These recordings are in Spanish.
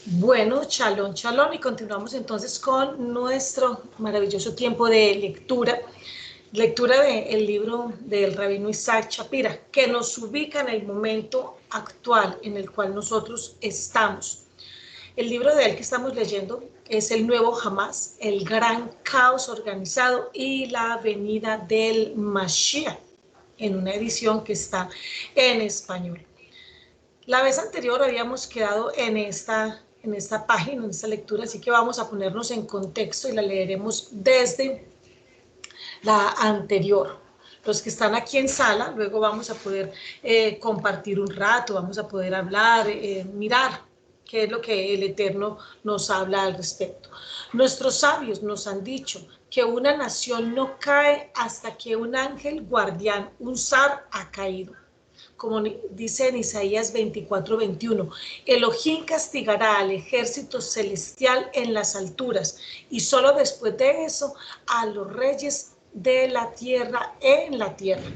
Bueno, shalom, shalom, y continuamos entonces con nuestro maravilloso tiempo de lectura del libro del rabino Isaac Shapira, que nos ubica en el momento actual en el cual nosotros estamos. El libro de él que estamos leyendo es El Nuevo Hamás, el gran caos organizado y la venida del Mashiach, en una edición que está en español. La vez anterior habíamos quedado en esta página, en esta lectura, así que vamos a ponernos en contexto y la leeremos desde la anterior. Los que están aquí en sala, luego vamos a poder compartir un rato, vamos a poder hablar, mirar qué es lo que el Eterno nos habla al respecto. Nuestros sabios nos han dicho que una nación no cae hasta que un ángel guardián, un zar, ha caído. Como dice en Isaías 24:21, Elohim castigará al ejército celestial en las alturas y solo después de eso a los reyes de la tierra en la tierra.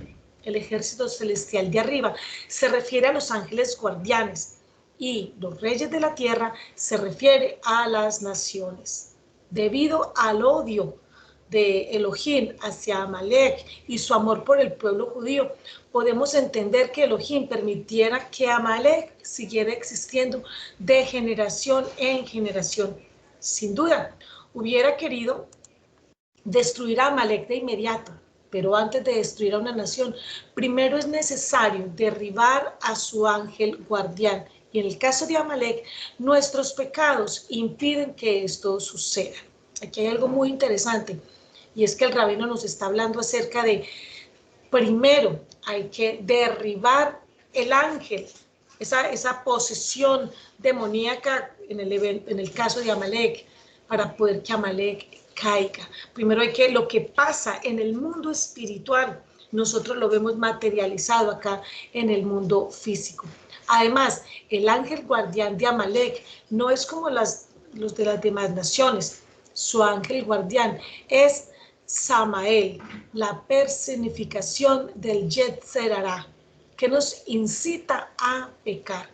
El ejército celestial de arriba se refiere a los ángeles guardianes y los reyes de la tierra se refiere a las naciones. Debido al odio de Elohim hacia Amalek y su amor por el pueblo judío, podemos entender que Elohim permitiera que Amalek siguiera existiendo de generación en generación. Sin duda, hubiera querido destruir a Amalek de inmediato, pero antes de destruir a una nación, primero es necesario derribar a su ángel guardián. Y en el caso de Amalek, nuestros pecados impiden que esto suceda. Aquí hay algo muy interesante, y es que el rabino nos está hablando acerca de, primero, hay que derribar el ángel, esa posesión demoníaca en el caso de Amalek, para poder que Amalek caiga. Primero hay que, lo que pasa en el mundo espiritual, nosotros lo vemos materializado acá en el mundo físico. Además, el ángel guardián de Amalek no es como los de las demás naciones. Su ángel guardián es Samael, la personificación del Yetzer Hará, que nos incita a pecar.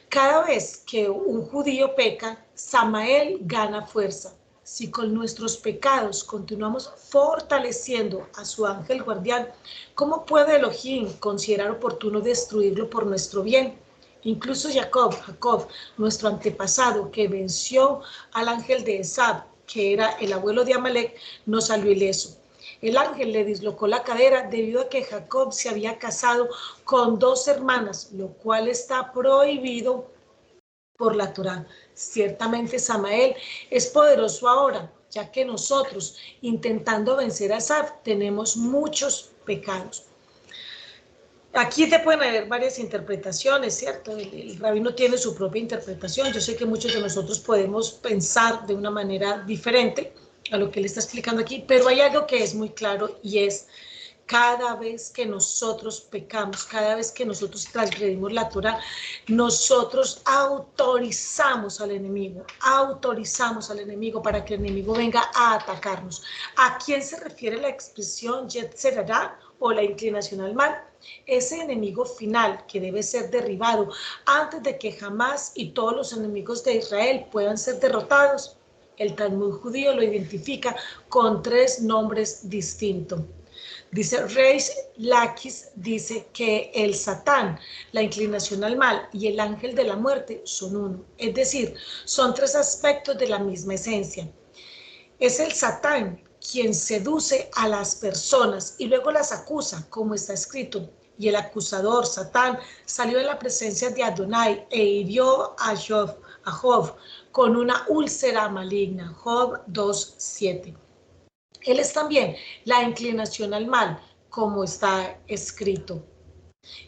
Cada vez que un judío peca, Samael gana fuerza. Si con nuestros pecados continuamos fortaleciendo a su ángel guardián, ¿cómo puede Elohim considerar oportuno destruirlo por nuestro bien? Incluso Jacob, nuestro antepasado que venció al ángel de Esab, que era el abuelo de Amalek, no salió ileso. El ángel le dislocó la cadera debido a que Jacob se había casado con 2 hermanas, lo cual está prohibido por la Torá. Ciertamente Samael es poderoso ahora, ya que nosotros, intentando vencer a Esab, tenemos muchos pecados. Aquí te pueden haber varias interpretaciones, ¿cierto? El rabino tiene su propia interpretación. Yo sé que muchos de nosotros podemos pensar de una manera diferente a lo que él está explicando aquí, pero hay algo que es muy claro y es cada vez que nosotros pecamos, cada vez que nosotros transgredimos la Torá, nosotros autorizamos al enemigo para que el enemigo venga a atacarnos. ¿A quién se refiere la expresión Yetzer Hará o la inclinación al mal? Ese enemigo final que debe ser derribado antes de que Hamás y todos los enemigos de Israel puedan ser derrotados. El Talmud judío lo identifica con 3 nombres distintos. Dice Reish Lakish, dice que el Satán, la inclinación al mal y el ángel de la muerte son uno. Es decir, son 3 aspectos de la misma esencia. Es el Satán quien seduce a las personas y luego las acusa, como está escrito. Y el acusador, Satán, salió de la presencia de Adonai e hirió a Job con una úlcera maligna. Job 2:7. Él es también la inclinación al mal, como está escrito.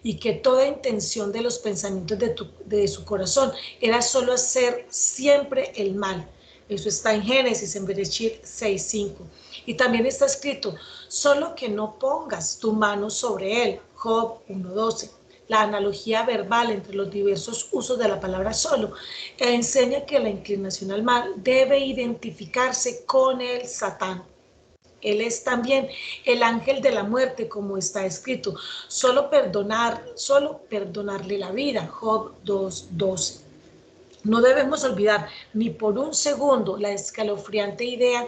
Y que toda intención de los pensamientos de su corazón era solo hacer siempre el mal. Eso está en Génesis, en Bereshit 6:5. Y también está escrito, solo que no pongas tu mano sobre él, Job 1:12. La analogía verbal entre los diversos usos de la palabra solo enseña que la inclinación al mal debe identificarse con el Satán. Él es también el ángel de la muerte, como está escrito. Solo perdonarle la vida, Job 2:12. No debemos olvidar ni por un segundo la escalofriante idea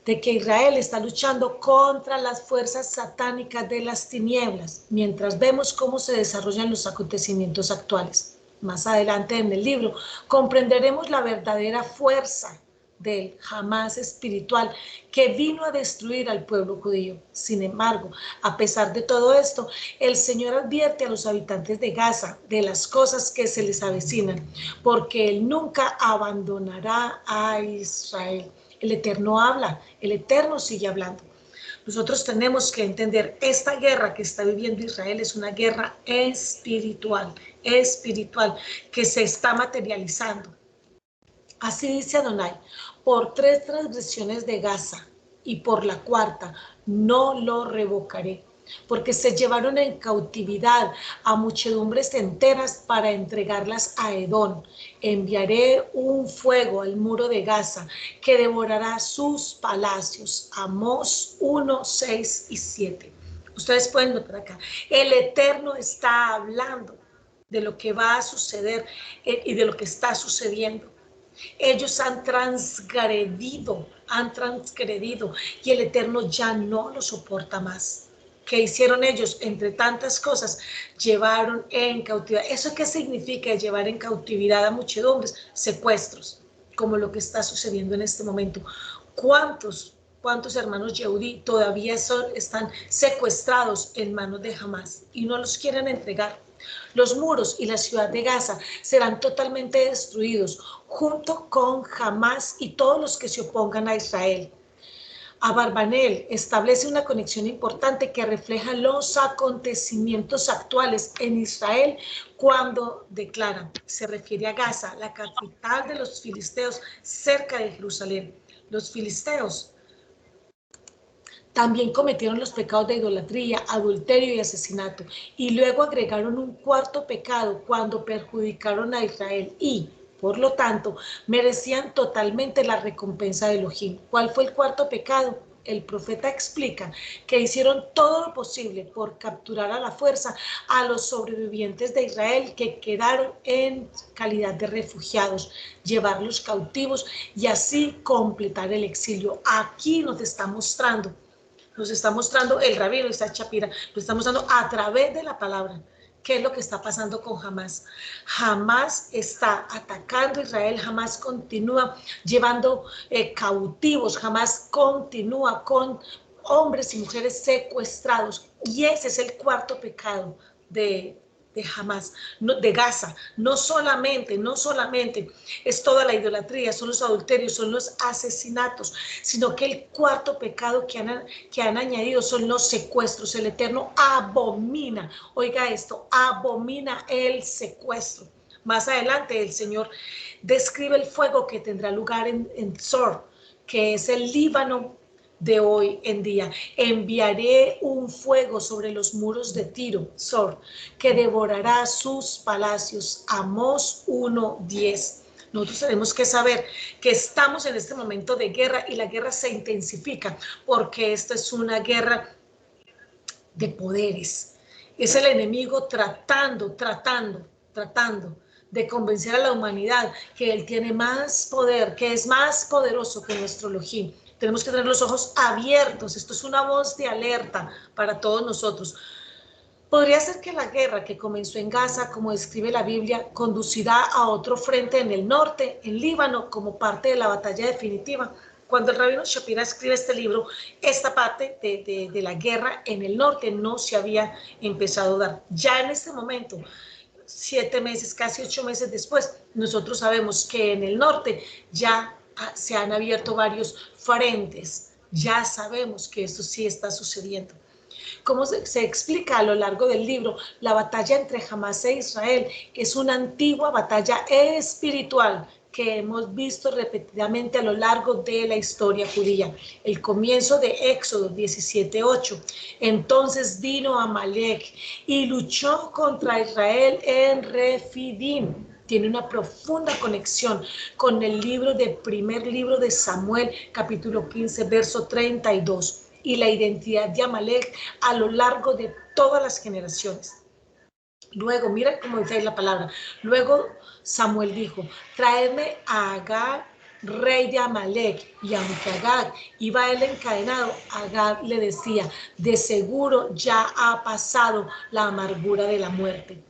de que Israel está luchando contra las fuerzas satánicas de las tinieblas, mientras vemos cómo se desarrollan los acontecimientos actuales. Más adelante en el libro comprenderemos la verdadera fuerza del Hamás espiritual que vino a destruir al pueblo judío. Sin embargo, a pesar de todo esto, el Señor advierte a los habitantes de Gaza de las cosas que se les avecinan, porque Él nunca abandonará a Israel. El Eterno habla, el Eterno sigue hablando. Nosotros tenemos que entender, esta guerra que está viviendo Israel es una guerra espiritual, que se está materializando. Así dice Adonai, por 3 transgresiones de Gaza y por la 4ª no lo revocaré, porque se llevaron en cautividad a muchedumbres enteras para entregarlas a Edom. Enviaré un fuego al muro de Gaza que devorará sus palacios. Amós 1, 6 y 7. Ustedes pueden notar acá, el Eterno está hablando de lo que va a suceder y de lo que está sucediendo. Ellos han transgredido y el Eterno ya no lo soporta más. ¿Qué hicieron ellos? Entre tantas cosas, llevaron en cautividad. ¿Eso qué significa llevar en cautividad a muchedumbres? Secuestros, como lo que está sucediendo en este momento. ¿Cuántos hermanos Yehudí todavía están secuestrados en manos de Hamás y no los quieren entregar? Los muros y la ciudad de Gaza serán totalmente destruidos, junto con Hamás y todos los que se opongan a Israel. Abarbanel establece una conexión importante que refleja los acontecimientos actuales en Israel cuando declara, se refiere a Gaza, la capital de los filisteos, cerca de Jerusalén. Los filisteos también cometieron los pecados de idolatría, adulterio y asesinato, y luego agregaron un 4º pecado cuando perjudicaron a Israel y, por lo tanto, merecían totalmente la recompensa de Elohim. ¿Cuál fue el 4º pecado? El profeta explica que hicieron todo lo posible por capturar a la fuerza a los sobrevivientes de Israel que quedaron en calidad de refugiados, llevarlos cautivos y así completar el exilio. Aquí nos está mostrando el rabino Isaac Shapira, lo está mostrando a través de la palabra. ¿Qué es lo que está pasando con Hamás? Hamás está atacando a Israel, Hamás continúa llevando cautivos, Hamás continúa con hombres y mujeres secuestrados. Y ese es el 4º pecado de Hamás, de Gaza. No solamente es toda la idolatría, son los adulterios, son los asesinatos, sino que el 4º pecado que han añadido son los secuestros. El Eterno abomina, oiga esto, abomina el secuestro. Más adelante el Señor describe el fuego que tendrá lugar en Zor, que es el Líbano de hoy en día. Enviaré un fuego sobre los muros de Tiro, Zor, que devorará sus palacios. Amós 1:10. Nosotros tenemos que saber que estamos en este momento de guerra y la guerra se intensifica porque esta es una guerra de poderes. Es el enemigo tratando de convencer a la humanidad que él tiene más poder, que es más poderoso que nuestro Elohim. Tenemos que tener los ojos abiertos. Esto es una voz de alerta para todos nosotros. Podría ser que la guerra que comenzó en Gaza, como describe la Biblia, conducirá a otro frente en el norte, en Líbano, como parte de la batalla definitiva. Cuando el rabino Shapira escribe este libro, esta parte de la guerra en el norte no se había empezado a dar. Ya en este momento, 7 meses, casi 8 meses después, nosotros sabemos que en el norte ya se han abierto varios frentes. Ya sabemos que esto sí está sucediendo. Como se explica a lo largo del libro, la batalla entre Hamás e Israel es una antigua batalla espiritual que hemos visto repetidamente a lo largo de la historia judía. El comienzo de Éxodo 17:8. Entonces vino Amalek y luchó contra Israel en Refidim. Tiene una profunda conexión con el primer libro de Samuel, capítulo 15, verso 32. Y la identidad de Amalek a lo largo de todas las generaciones. Luego, mira cómo dice ahí la palabra. Luego Samuel dijo, traedme a Agag, rey de Amalek. Y aunque Agag iba él encadenado, Agag le decía, de seguro ya ha pasado la amargura de la muerte.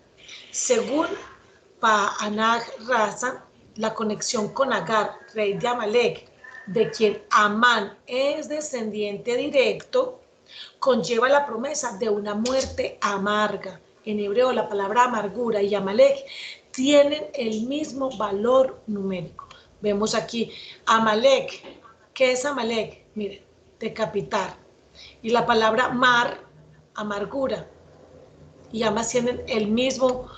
Según Paanag Raza, la conexión con Agar, rey de Amalek, de quien Amán es descendiente directo, conlleva la promesa de una muerte amarga. En hebreo la palabra amargura y Amalek tienen el mismo valor numérico. Vemos aquí Amalek. ¿Qué es Amalek? Miren, decapitar. Y la palabra mar, amargura. Y ambas tienen el mismo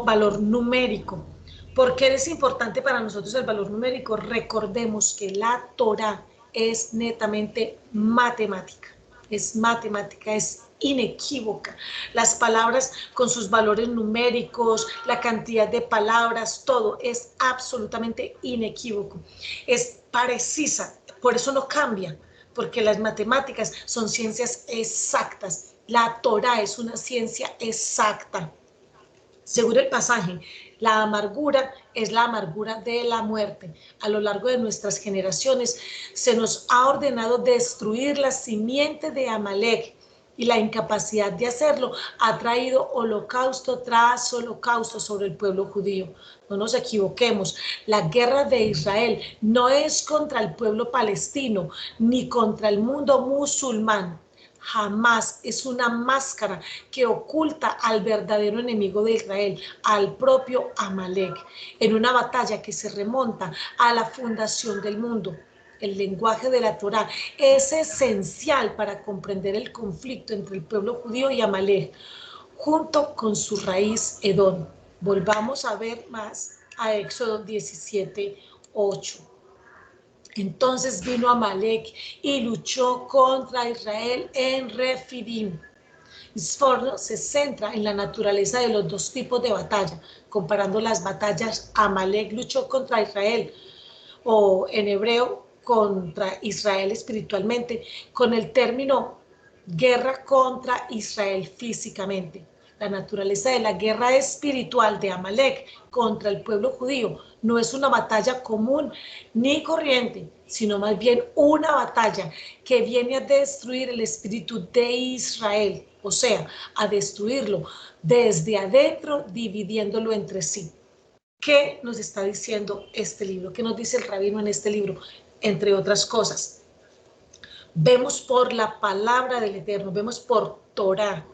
valor numérico. ¿Por qué es importante para nosotros el valor numérico? Recordemos que la Torah es netamente matemática, es inequívoca. Las palabras con sus valores numéricos, la cantidad de palabras, todo es absolutamente inequívoco. Es precisa, por eso no cambia, porque las matemáticas son ciencias exactas. La Torah es una ciencia exacta. Según el pasaje, la amargura es la amargura de la muerte. A lo largo de nuestras generaciones se nos ha ordenado destruir la simiente de Amalek y la incapacidad de hacerlo ha traído holocausto tras holocausto sobre el pueblo judío. No nos equivoquemos, la guerra de Israel no es contra el pueblo palestino ni contra el mundo musulmán. Jamás, es una máscara que oculta al verdadero enemigo de Israel, al propio Amalek, en una batalla que se remonta a la fundación del mundo. El lenguaje de la Torá es esencial para comprender el conflicto entre el pueblo judío y Amalek, junto con su raíz Edom. Volvamos a ver más a Éxodo 17:8. Entonces vino Amalek y luchó contra Israel en Refidim. Sforno se centra en la naturaleza de los dos tipos de batalla, comparando las batallas. Amalek luchó contra Israel, o en hebreo contra Israel espiritualmente, con el término guerra contra Israel físicamente. La naturaleza de la guerra espiritual de Amalek contra el pueblo judío no es una batalla común ni corriente, sino más bien una batalla que viene a destruir el espíritu de Israel, o sea, a destruirlo desde adentro, dividiéndolo entre sí. ¿Qué nos está diciendo este libro? ¿Qué nos dice el rabino en este libro? Entre otras cosas, vemos por la palabra del Eterno, vemos por Torah,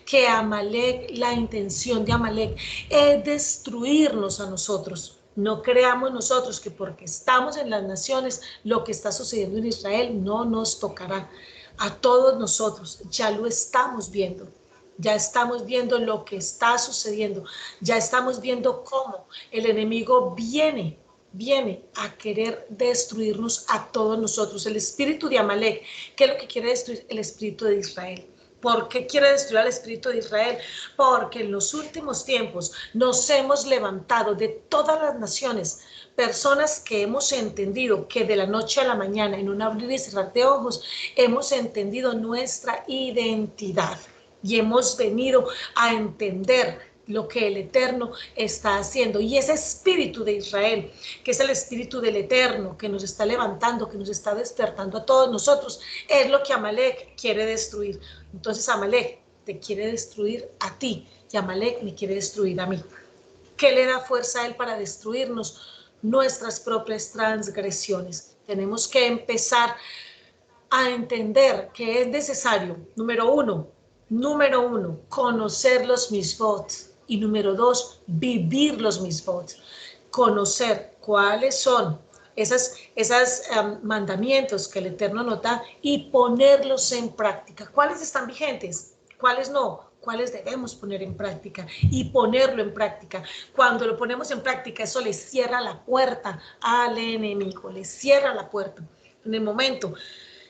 que Amalek, la intención de Amalek es destruirnos a nosotros. No creamos nosotros que porque estamos en las naciones, lo que está sucediendo en Israel no nos tocará. A todos nosotros ya lo estamos viendo. Ya estamos viendo lo que está sucediendo, ya estamos viendo cómo el enemigo viene a querer destruirnos a todos nosotros. El espíritu de Amalek, ¿qué es lo que quiere destruir? El espíritu de Israel. ¿Por qué quiere destruir al espíritu de Israel? Porque en los últimos tiempos nos hemos levantado de todas las naciones, personas que hemos entendido que de la noche a la mañana, en un abrir y cerrar de ojos, hemos entendido nuestra identidad y hemos venido a entender lo que el Eterno está haciendo. Y ese espíritu de Israel, que es el espíritu del Eterno, que nos está levantando, que nos está despertando a todos nosotros, es lo que Amalek quiere destruir. Entonces Amalek te quiere destruir a ti y Amalek me quiere destruir a mí. ¿Qué le da fuerza a él para destruirnos? Nuestras propias transgresiones. Tenemos que empezar a entender que es necesario, número uno, conocer los misbot, y número dos, vivir los misbot, conocer cuáles son esas mandamientos que el Eterno nos da y ponerlos en práctica. ¿Cuáles están vigentes? ¿Cuáles no? ¿Cuáles debemos poner en práctica? Y ponerlo en práctica. Cuando lo ponemos en práctica, eso le cierra la puerta al enemigo, le cierra la puerta. En el momento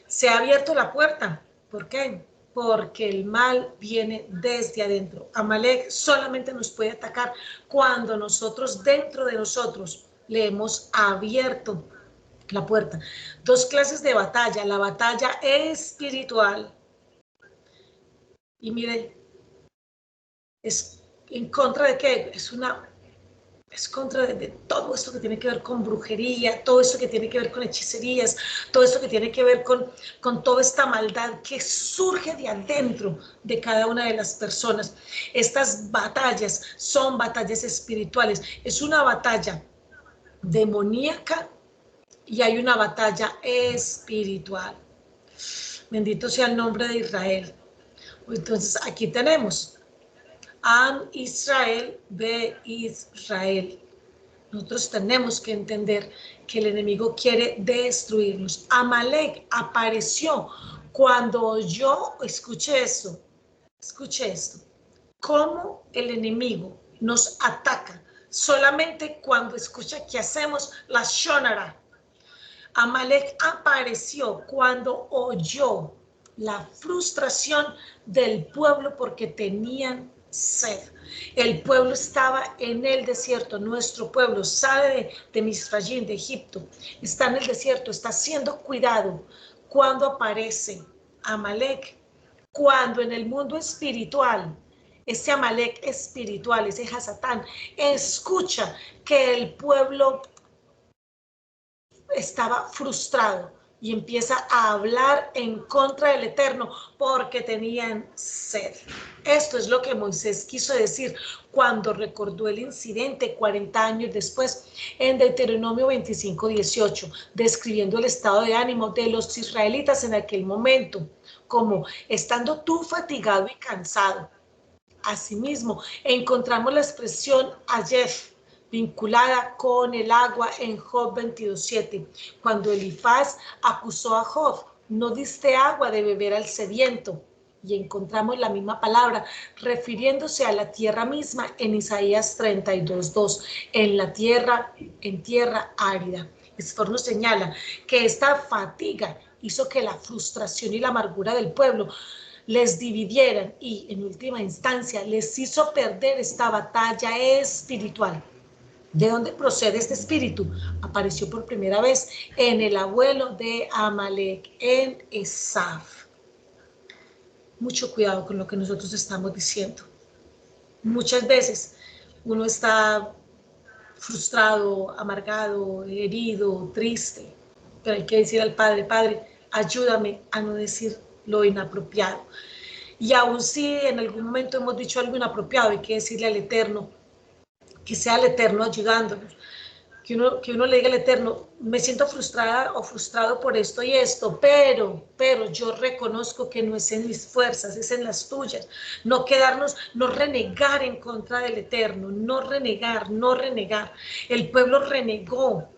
se ha abierto la puerta. ¿Por qué? Porque el mal viene desde adentro. Amalek solamente nos puede atacar cuando nosotros, dentro de nosotros, le hemos abierto la puerta. Dos clases de batalla. La batalla espiritual. Y mire, ¿Es en contra de qué? Es contra de todo esto que tiene que ver con brujería, todo esto que tiene que ver con hechicerías, todo esto que tiene que ver con toda esta maldad que surge de adentro de cada una de las personas. Estas batallas son batallas espirituales. Es una batalla demoníaca y hay una batalla espiritual. Bendito sea el nombre de Israel. Entonces aquí tenemos Am Israel, Be Israel. Nosotros tenemos que entender que el enemigo quiere destruirnos. Amalek apareció cuando yo escuché esto, cómo el enemigo nos ataca solamente cuando escucha que hacemos la shonara. Amalek apareció cuando oyó la frustración del pueblo porque tenían sed. El pueblo estaba en el desierto, nuestro pueblo sale de Misrayim, de Egipto, está en el desierto, está siendo cuidado. Cuando aparece Amalek, cuando en el mundo espiritual, ese Amalek espiritual, ese Hasatán, escucha que el pueblo estaba frustrado y empieza a hablar en contra del Eterno porque tenían sed. Esto es lo que Moisés quiso decir cuando recordó el incidente 40 años después en Deuteronomio 25:18, describiendo el estado de ánimo de los israelitas en aquel momento, como estando tú fatigado y cansado. Asimismo, encontramos la expresión Ayef, vinculada con el agua en Job 22:7, cuando Elifaz acusó a Job, no diste agua de beber al sediento, y encontramos la misma palabra refiriéndose a la tierra misma en Isaías 32:2, en tierra árida. Esfor nos señala que esta fatiga hizo que la frustración y la amargura del pueblo les dividieran y en última instancia les hizo perder esta batalla espiritual. ¿De dónde procede este espíritu? Apareció por primera vez en el abuelo de Amalek, en Esaf. Mucho cuidado con lo que nosotros estamos diciendo. Muchas veces uno está frustrado, amargado, herido, triste, pero hay que decir al Padre, Padre, ayúdame a no decir lo inapropiado. Y aun si en algún momento hemos dicho algo inapropiado, hay que decirle al Eterno, que sea el Eterno ayudándonos, que uno le diga al Eterno, me siento frustrada o frustrado por esto y esto, pero yo reconozco que no es en mis fuerzas, es en las tuyas. No quedarnos, no renegar en contra del Eterno, no renegar. El pueblo renegó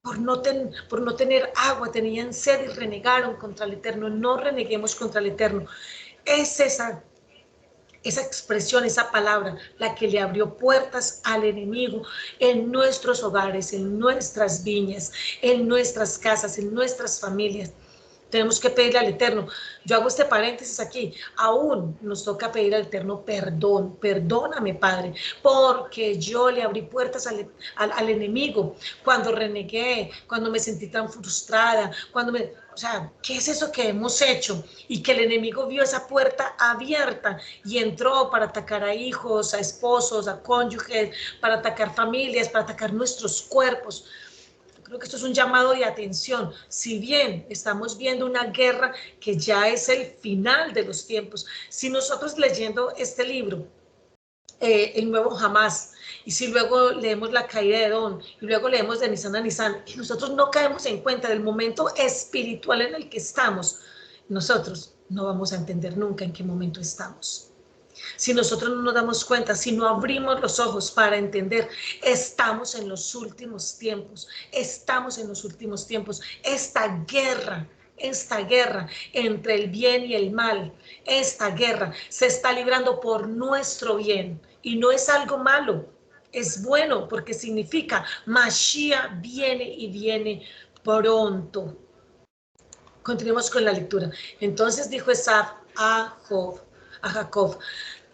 por no tener agua, tenían sed y renegaron contra el Eterno. No reneguemos contra el Eterno. Es esa expresión, esa palabra, la que le abrió puertas al enemigo en nuestros hogares, en nuestras viñas, en nuestras casas, en nuestras familias. Tenemos que pedirle al Eterno. Yo hago este paréntesis aquí. Aún nos toca pedir al Eterno perdón. Perdóname, Padre, porque yo le abrí puertas al enemigo cuando renegué, cuando me sentí tan frustrada, o sea, ¿qué es eso que hemos hecho? Y que el enemigo vio esa puerta abierta y entró para atacar a hijos, a esposos, a cónyuges, para atacar familias, para atacar nuestros cuerpos. Creo que esto es un llamado de atención. Si bien estamos viendo una guerra que ya es el final de los tiempos, si nosotros leyendo este libro, el nuevo Hamas, y si luego leemos la caída de Edom, y luego leemos de Nisan a Nisan, y nosotros no caemos en cuenta del momento espiritual en el que estamos, nosotros no vamos a entender nunca en qué momento estamos. Si nosotros no nos damos cuenta, si no abrimos los ojos para entender, estamos en los últimos tiempos, Esta guerra entre el bien y el mal, esta guerra se está librando por nuestro bien y no es algo malo, es bueno porque significa Mashiach viene y viene pronto. Continuemos con la lectura. Entonces dijo Esaf a Jacob,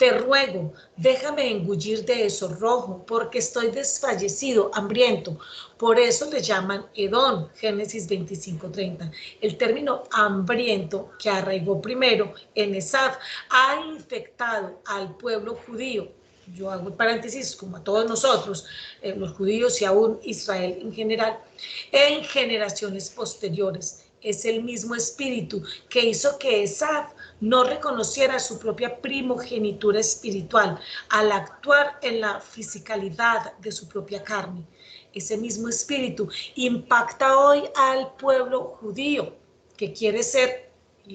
Te ruego, déjame engullir de eso rojo, porque estoy desfallecido, hambriento. Por eso le llaman Edom, Génesis 25:30. El término hambriento, que arraigó primero en Esaf, ha infectado al pueblo judío. Yo hago el paréntesis, como a todos nosotros, los judíos y aún Israel en general, en generaciones posteriores. Es el mismo espíritu que hizo que Esaf no reconociera su propia primogenitura espiritual al actuar en la fisicalidad de su propia carne. Ese mismo espíritu impacta hoy al pueblo judío, que quiere ser,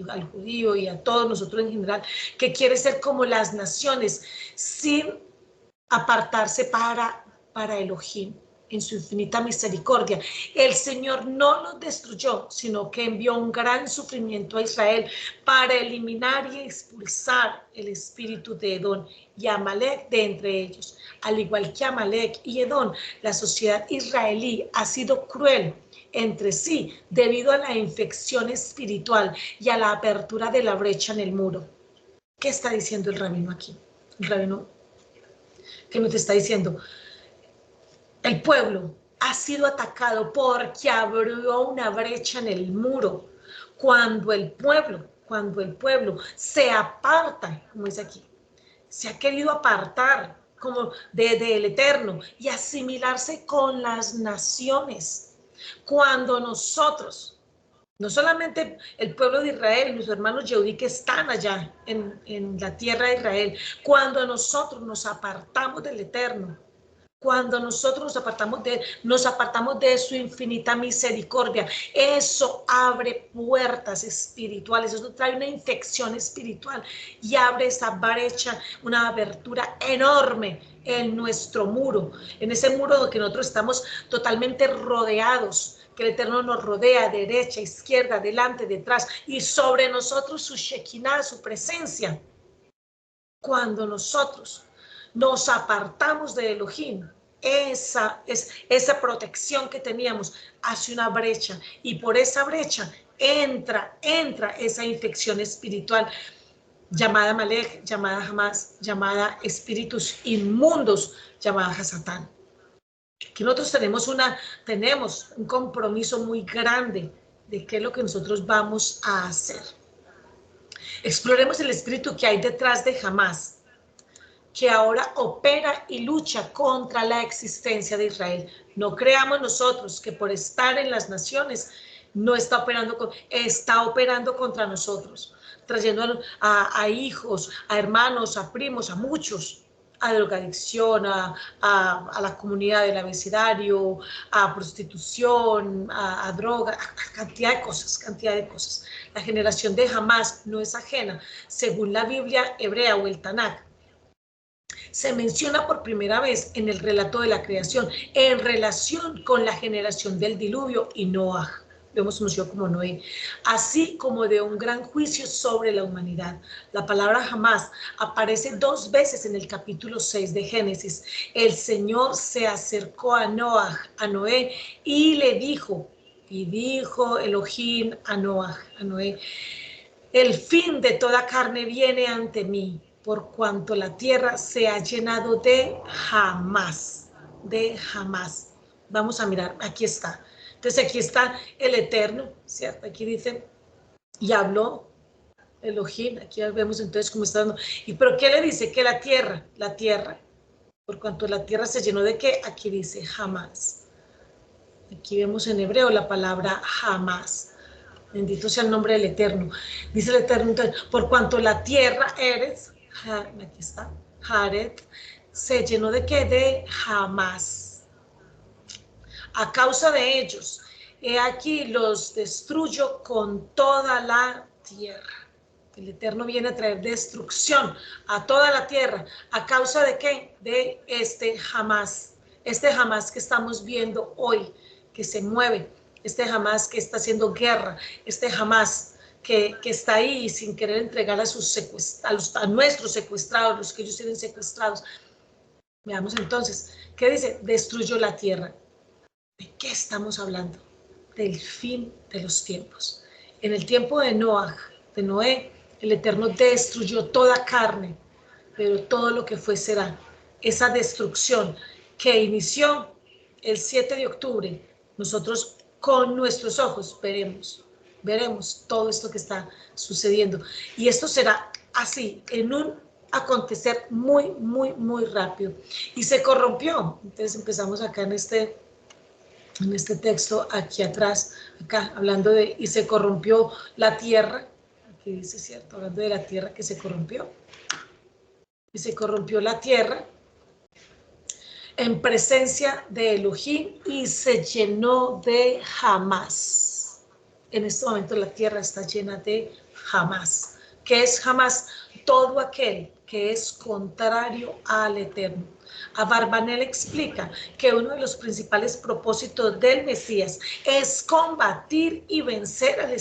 al judío y a todos nosotros en general, que quiere ser como las naciones, sin apartarse para Elohim en su infinita misericordia. El Señor no los destruyó, sino que envió un gran sufrimiento a Israel para eliminar y expulsar el espíritu de Edom y Amalek de entre ellos. Al igual que Amalek y Edom, la sociedad israelí ha sido cruel entre sí debido a la infección espiritual y a la apertura de la brecha en el muro. ¿Qué está diciendo el rabino aquí? El rabino que nos está diciendo, el pueblo ha sido atacado porque abrió una brecha en el muro. Cuando el pueblo se aparta, como dice aquí, se ha querido apartar como del Eterno y asimilarse con las naciones. Cuando nosotros, no solamente el pueblo de Israel, los hermanos Yehudí que están allá en la tierra de Israel, cuando nosotros nos apartamos del Eterno, cuando nosotros nos apartamos de su infinita misericordia, eso abre puertas espirituales, eso trae una infección espiritual y abre esa brecha, una abertura enorme en nuestro muro, en ese muro que nosotros estamos totalmente rodeados, que el Eterno nos rodea, derecha, izquierda, delante, detrás, y sobre nosotros su Shekinah, su presencia. Cuando nosotros nos apartamos de Elohim, esa protección que teníamos hace una brecha, y por esa brecha entra esa infección espiritual llamada Malek, llamada Hamas, llamada espíritus inmundos, llamada Hasatán. Que nosotros tenemos un compromiso muy grande de qué es lo que nosotros vamos a hacer. Exploremos el espíritu que hay detrás de Hamas, que ahora opera y lucha contra la existencia de Israel. No creamos nosotros que por estar en las naciones no está operando contra nosotros, trayendo a hijos, a hermanos, a primos, a muchos, a drogadicción, a la comunidad del abecedario, a prostitución, a droga, a cantidad de cosas. La generación de Hamas no es ajena, según la Biblia hebrea o el Tanakh. Se menciona por primera vez en el relato de la creación en relación con la generación del diluvio y Noah, lo hemos conocido como Noé, así como de un gran juicio sobre la humanidad. La palabra jamás aparece 2 veces en el capítulo 6 de Génesis. El Señor se acercó a Noé, y le dijo, Elohim a Noé, el fin de toda carne viene ante mí, por cuanto la tierra se ha llenado de jamás. Vamos a mirar, aquí está. Entonces aquí está el Eterno, ¿cierto? Aquí dice, y habló Elohim, aquí vemos entonces cómo está dando. ¿Y pero qué le dice? Que la tierra, por cuanto la tierra se llenó de qué, aquí dice jamás. Aquí vemos en hebreo la palabra jamás. Bendito sea el nombre del Eterno. Dice el Eterno, entonces, por cuanto la tierra aquí está, Jared, se llenó de qué, de jamás. A causa de ellos, he aquí los destruyo con toda la tierra. El Eterno viene a traer destrucción a toda la tierra. ¿A causa de qué? De este jamás que estamos viendo hoy, que se mueve, este jamás que está haciendo guerra, este jamás que está ahí sin querer entregar a nuestros secuestrados, los que ellos tienen secuestrados. Veamos entonces, ¿qué dice? Destruyó la tierra. ¿De qué estamos hablando? Del fin de los tiempos. En el tiempo de Noé, el Eterno destruyó toda carne, pero todo lo que fue será. Esa destrucción que inició el 7 de octubre, nosotros con nuestros ojos veremos todo esto que está sucediendo. Y esto será así, en un acontecer muy, muy, muy rápido. Y se corrompió. Entonces empezamos acá en este texto, aquí atrás, acá, hablando de, y se corrompió la tierra, aquí dice, ¿cierto? Hablando de la tierra que se corrompió. Y se corrompió la tierra en presencia de Elohim y se llenó de Hamás. En este momento la tierra está llena de Hamás. ¿Qué es Hamás? Todo aquel que es contrario al Eterno. Abarbanel explica que uno de los principales propósitos del Mesías es combatir y vencer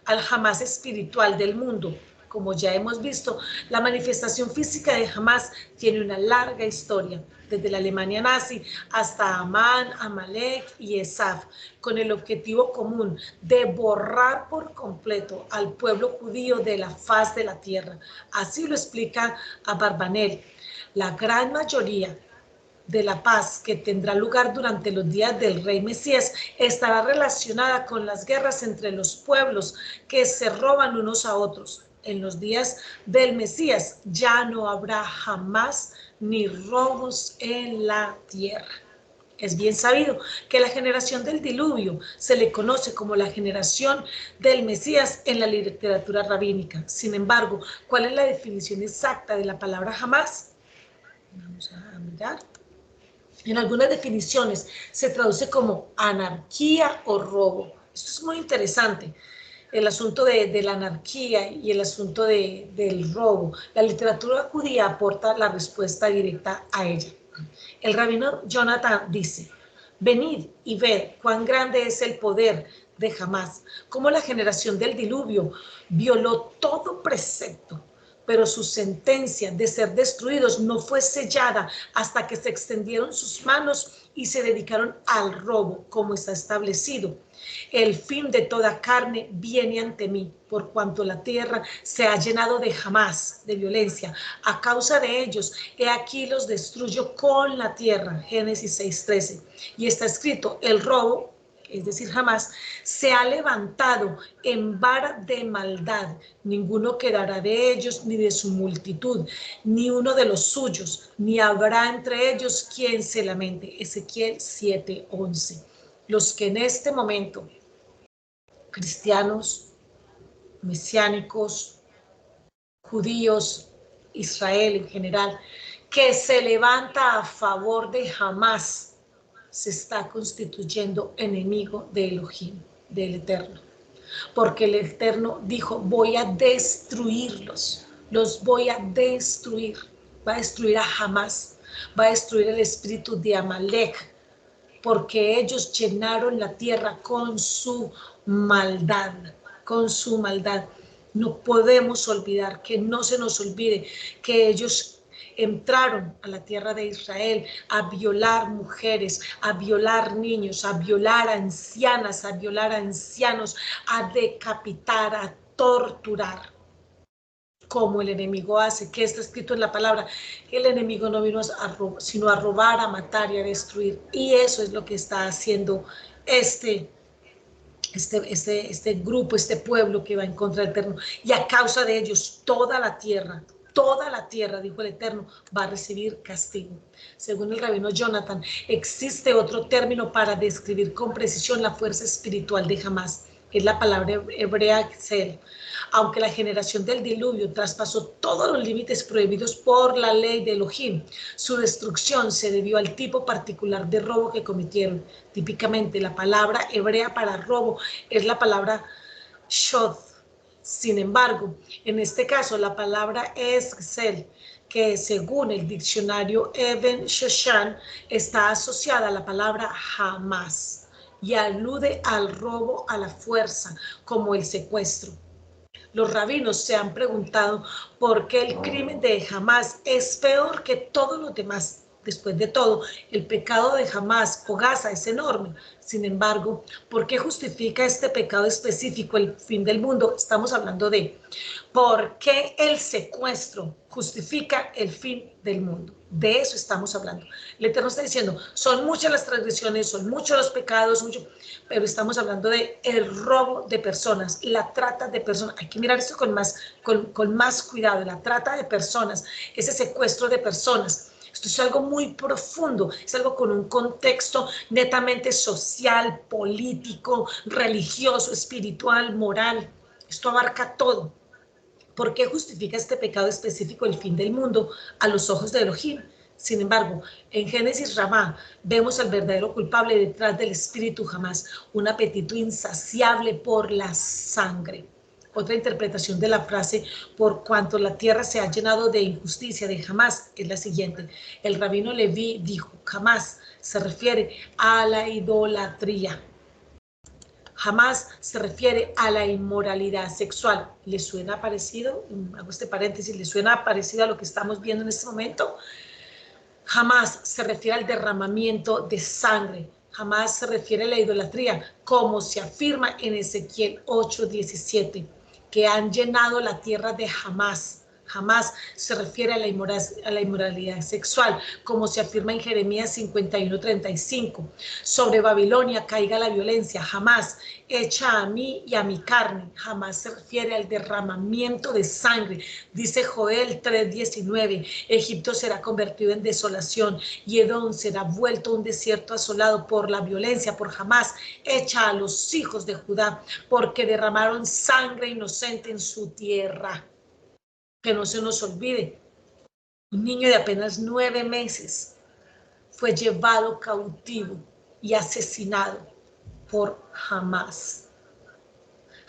al Hamás espiritual del mundo. Como ya hemos visto, la manifestación física de Hamás tiene una larga historia, desde la Alemania nazi hasta Amán, Amalek y Esaf, con el objetivo común de borrar por completo al pueblo judío de la faz de la tierra. Así lo explica Abarbanel. La gran mayoría de la paz que tendrá lugar durante los días del rey Mesías estará relacionada con las guerras entre los pueblos que se roban unos a otros. En los días del Mesías ya no habrá jamás ni robos en la tierra. Es bien sabido que la generación del diluvio se le conoce como la generación del Mesías en la literatura rabínica. Sin embargo, ¿cuál es la definición exacta de la palabra jamás? Vamos a mirar. En algunas definiciones se traduce como anarquía o robo. Esto es muy interesante, el asunto de la anarquía y el asunto del robo. La literatura judía aporta la respuesta directa a ella. El rabino Jonathan dice, venid y ved cuán grande es el poder de Hamás, cómo la generación del diluvio violó todo precepto, pero su sentencia de ser destruidos no fue sellada hasta que se extendieron sus manos y se dedicaron al robo, como está establecido. El fin de toda carne viene ante mí, por cuanto la tierra se ha llenado de Hamás, de violencia. A causa de ellos, he aquí los destruyo con la tierra. Génesis 6:13. Y está escrito, el robo, es decir, Hamás, se ha levantado en vara de maldad. Ninguno quedará de ellos, ni de su multitud, ni uno de los suyos, ni habrá entre ellos quien se lamente. Ezequiel 7:11. Los que en este momento, cristianos, mesiánicos, judíos, Israel en general, que se levanta a favor de Hamás, se está constituyendo enemigo de Elohim, del Eterno. Porque el Eterno dijo, voy a destruirlos, los voy a destruir. Va a destruir a Hamás, va a destruir el espíritu de Amalek, porque ellos llenaron la tierra con su maldad, con su maldad. No podemos olvidar, que no se nos olvide que ellos entraron a la tierra de Israel a violar mujeres, a violar niños, a violar ancianas, a violar ancianos, a decapitar, a torturar, como el enemigo hace, que está escrito en la palabra, que el enemigo no vino sino a robar, a matar y a destruir. Y eso es lo que está haciendo este grupo, este pueblo que va en contra del Eterno. Y a causa de ellos, toda la tierra, dijo el Eterno, va a recibir castigo. Según el rabino Jonathan, existe otro término para describir con precisión la fuerza espiritual de Hamás. Es la palabra hebrea Ksel. Aunque la generación del diluvio traspasó todos los límites prohibidos por la ley de Elohim, su destrucción se debió al tipo particular de robo que cometieron. Típicamente, la palabra hebrea para robo es la palabra shod. Sin embargo, en este caso, la palabra es Ksel, que según el diccionario Eben Shoshan está asociada a la palabra Hamás y alude al robo a la fuerza, como el secuestro. Los rabinos se han preguntado por qué el crimen de Hamás es peor que todos los demás. Después de todo, el pecado de Hamás o Gaza es enorme. Sin embargo, ¿por qué justifica este pecado específico el fin del mundo? Estamos hablando de por qué el secuestro justifica el fin del mundo. De eso estamos hablando. El Eterno está diciendo, son muchas las transgresiones, son muchos los pecados, pero estamos hablando de el robo de personas, la trata de personas. Hay que mirar esto con más cuidado. La trata de personas, ese secuestro de personas. Esto es algo muy profundo, es algo con un contexto netamente social, político, religioso, espiritual, moral. Esto abarca todo. ¿Por qué justifica este pecado específico el fin del mundo a los ojos de Elohim? Sin embargo, en Génesis Ramá vemos al verdadero culpable detrás del espíritu Hamás, un apetito insaciable por la sangre. Otra interpretación de la frase, por cuanto la tierra se ha llenado de injusticia de Hamás, es la siguiente. El rabino Leví dijo, Hamás se refiere a la idolatría. Hamás se refiere a la inmoralidad sexual. ¿Le suena parecido? Hago este paréntesis, ¿le suena parecido a lo que estamos viendo en este momento? Hamás se refiere al derramamiento de sangre. Hamás se refiere a la idolatría, como se afirma en Ezequiel 8:17, que han llenado la tierra de Hamás. Hamás se refiere a la inmoralidad sexual, como se afirma en Jeremías 51:35. Sobre Babilonia caiga la violencia, Hamás hecha a mí y a mi carne. Hamás se refiere al derramamiento de sangre. Dice Joel 3:19, Egipto será convertido en desolación y Edom será vuelto un desierto asolado por la violencia, por Hamás hecha a los hijos de Judá, porque derramaron sangre inocente en su tierra. Que no se nos olvide, un niño de apenas 9 meses fue llevado cautivo y asesinado por Hamás.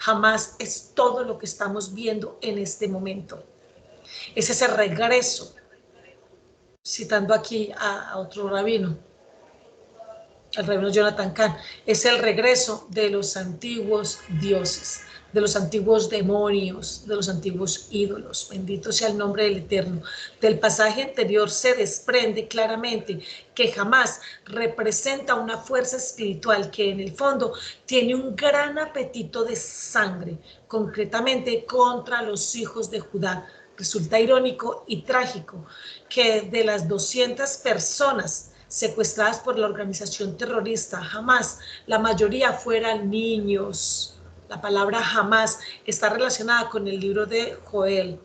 Hamás es todo lo que estamos viendo en este momento. Es ese regreso, citando aquí a otro rabino, el rabino Jonathan Cahn, es el regreso de los antiguos dioses, de los antiguos demonios, de los antiguos ídolos. Bendito sea el nombre del Eterno. Del pasaje anterior se desprende claramente que Hamás representa una fuerza espiritual que en el fondo tiene un gran apetito de sangre, concretamente contra los hijos de Judá. Resulta irónico y trágico que de las 200 personas secuestradas por la organización terrorista Hamás, la mayoría fueran niños. La palabra Hamás está relacionada con el libro de Joel.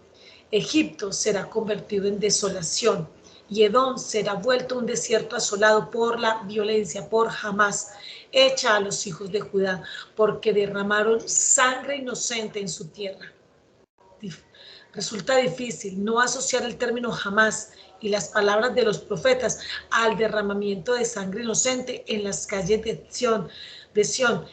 Egipto será convertido en desolación y Edom será vuelto un desierto asolado por la violencia, por Hamás, hecha a los hijos de Judá, porque derramaron sangre inocente en su tierra. Resulta difícil no asociar el término Hamás y las palabras de los profetas al derramamiento de sangre inocente en las calles de Sión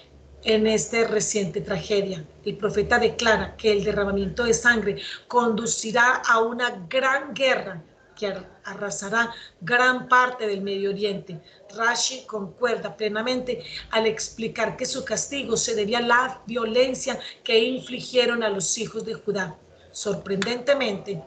en esta reciente tragedia. El profeta declara que el derramamiento de sangre conducirá a una gran guerra que arrasará gran parte del Medio Oriente. Rashi concuerda plenamente al explicar que su castigo se debía a la violencia que infligieron a los hijos de Judá. Sorprendentemente,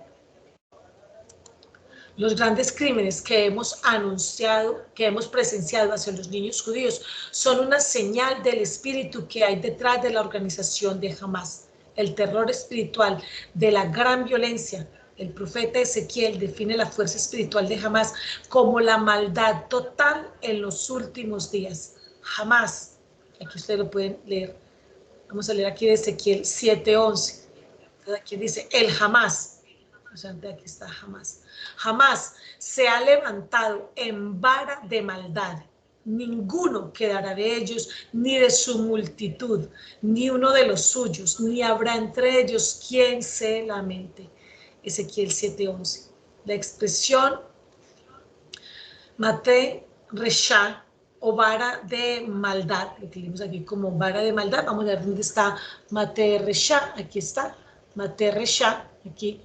los grandes crímenes que hemos anunciado, que hemos presenciado hacia los niños judíos, son una señal del espíritu que hay detrás de la organización de Hamás. El terror espiritual de la gran violencia. El profeta Ezequiel define la fuerza espiritual de Hamás como la maldad total en los últimos días. Hamás, aquí ustedes lo pueden leer. Vamos a leer aquí de Ezequiel 7:11. Aquí dice el Hamás. O sea, aquí está Hamás. Hamás se ha levantado en vara de maldad. Ninguno quedará de ellos, ni de su multitud, ni uno de los suyos, ni habrá entre ellos quien se lamente. Ezequiel 7:11. La expresión Mate Resha o vara de maldad, lo que leemos aquí como vara de maldad. Vamos a ver dónde está Mate Resha. Aquí está Mate Resha, aquí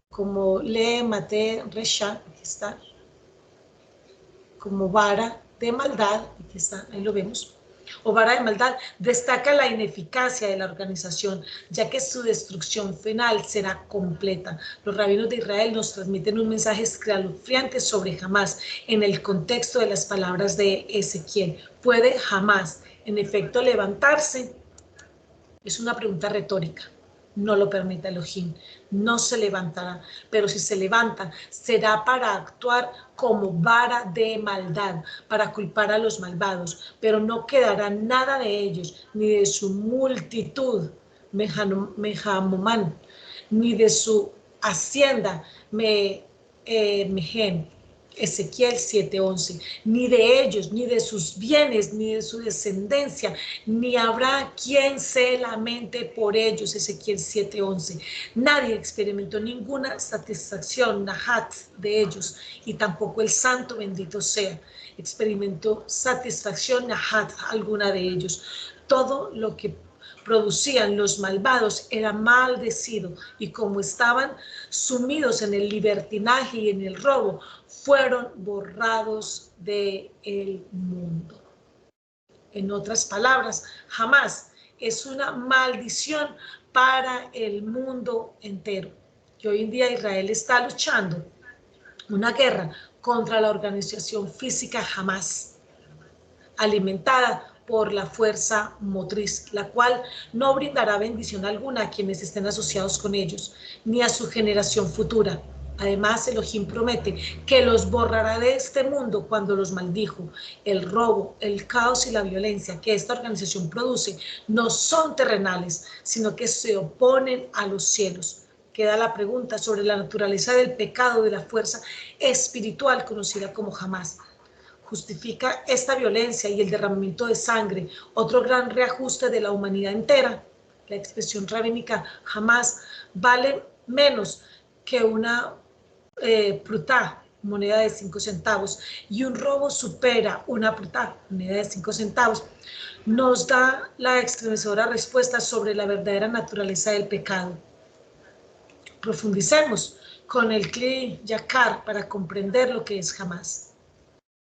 como le Mate Resha, aquí está, como vara de maldad, aquí está, ahí lo vemos. o vara de maldad, destaca la ineficacia de la organización, ya que su destrucción final será completa. Los rabinos de Israel nos transmiten un mensaje escalofriante sobre Hamás en el contexto de las palabras de Ezequiel. ¿Puede Hamás, en efecto, levantarse? Es una pregunta retórica. No lo permite Elohim, no se levantará, pero si se levanta será para actuar como vara de maldad, para culpar a los malvados, pero no quedará nada de ellos, ni de su multitud, Mehamomán, ni de su hacienda, Mehem. Ezequiel 7:11, ni de ellos, ni de sus bienes, ni de su descendencia, ni habrá quien se lamente por ellos. Ezequiel 7:11. Nadie experimentó ninguna satisfacción, nahat, de ellos, y tampoco el santo bendito sea experimentó satisfacción, nahat, alguna de ellos. Todo lo que producían los malvados era maldecido, y como estaban sumidos en el libertinaje y en el robo, fueron borrados del mundo. En otras palabras, Hamás es una maldición para el mundo entero. Y hoy en día Israel está luchando una guerra contra la organización física Hamás, alimentada por la fuerza motriz, la cual no brindará bendición alguna a quienes estén asociados con ellos, ni a su generación futura. Además, Elohim promete que los borrará de este mundo cuando los maldijo. El robo, el caos y la violencia que esta organización produce no son terrenales, sino que se oponen a los cielos. Queda la pregunta sobre la naturaleza del pecado de la fuerza espiritual conocida como Hamás. Justifica esta violencia y el derramamiento de sangre otro gran reajuste de la humanidad entera. La expresión rabínica Hamás vale menos que una prutá, moneda de 5 centavos, y un robo supera una prutá, moneda de 5 centavos. Nos da la estremecedora respuesta sobre la verdadera naturaleza del pecado. Profundicemos con el Kli Yakar para comprender lo que es Hamás.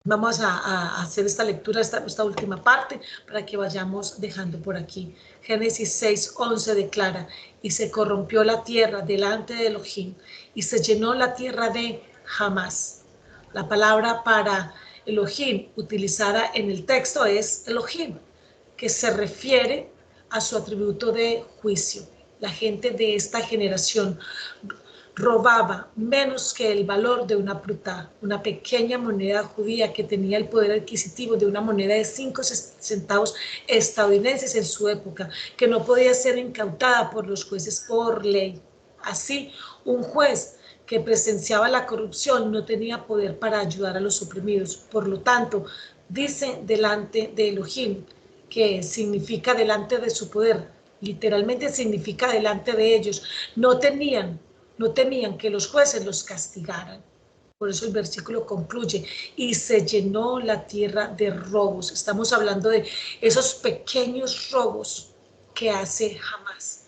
Vamos a hacer esta lectura, esta última parte, para que vayamos dejando por aquí. Génesis 6:11 declara, y se corrompió la tierra delante de Elohim, y se llenó la tierra de Hamás. La palabra para Elohim utilizada en el texto es Elohim, que se refiere a su atributo de juicio. La gente de esta generación robaba menos que el valor de una prutá, una pequeña moneda judía que tenía el poder adquisitivo de una moneda de 5 centavos estadounidenses en su época, que no podía ser incautada por los jueces por ley. Así, un juez que presenciaba la corrupción no tenía poder para ayudar a los oprimidos. Por lo tanto, dice delante de Elohim, que significa delante de su poder, literalmente significa delante de ellos. No temían que los jueces los castigaran. Por eso el versículo concluye, y se llenó la tierra de robos. Estamos hablando de esos pequeños robos que hace Hamás.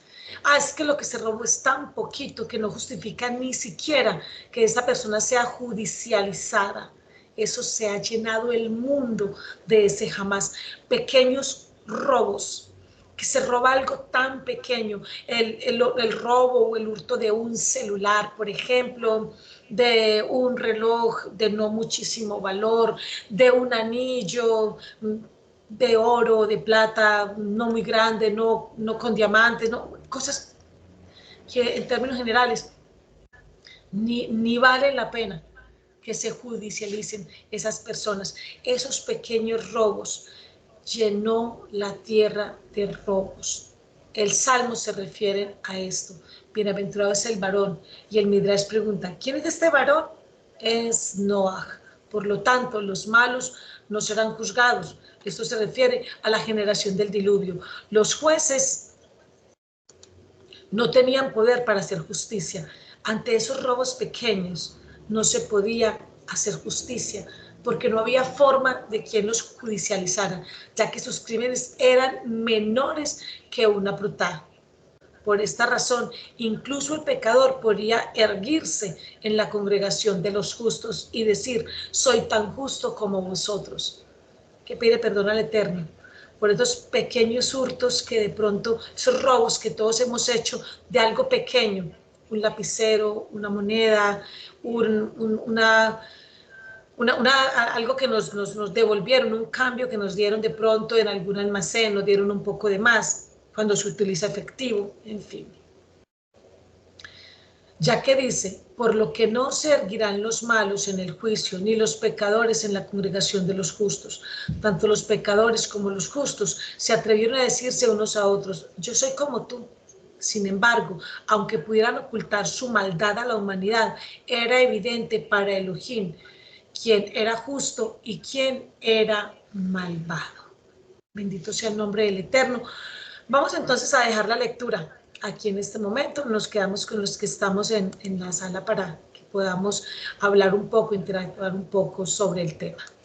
Es que lo que se robó es tan poquito que no justifica ni siquiera que esa persona sea judicializada. Eso se ha llenado el mundo de ese Hamás. Pequeños robos, que se roba algo tan pequeño, el robo o el hurto de un celular, por ejemplo, de un reloj de no muchísimo valor, de un anillo de oro, de plata, no muy grande, no con diamantes, no, cosas que en términos generales ni vale la pena que se judicialicen esas personas. Esos pequeños robos llenó la tierra de robos. El Salmo se refiere a esto. Bienaventurado es el varón. Y el Midrash pregunta, ¿quién es este varón? Es Noaj. Por lo tanto, los malos no serán juzgados. Esto se refiere a la generación del diluvio. Los jueces no tenían poder para hacer justicia. Ante esos robos pequeños no se podía hacer justicia, porque no había forma de quien los judicializara, ya que sus crímenes eran menores que una prutá. Por esta razón, incluso el pecador podría erguirse en la congregación de los justos y decir, soy tan justo como vosotros, que pide perdón al Eterno. por esos pequeños hurtos que de pronto, esos robos que todos hemos hecho de algo pequeño, un lapicero, una moneda, algo que nos devolvieron, un cambio que nos dieron de pronto en algún almacén, nos dieron un poco de más cuando se utiliza efectivo, en fin. Ya que dice, por lo que no se erguirán los malos en el juicio, ni los pecadores en la congregación de los justos. Tanto los pecadores como los justos se atrevieron a decirse unos a otros, yo soy como tú. Sin embargo, aunque pudieran ocultar su maldad a la humanidad, era evidente para Elohim quién era justo y quién era malvado. Bendito sea el nombre del Eterno. Vamos entonces a dejar la lectura aquí en este momento. Nos quedamos con los que estamos en la sala para que podamos hablar un poco, interactuar un poco sobre el tema.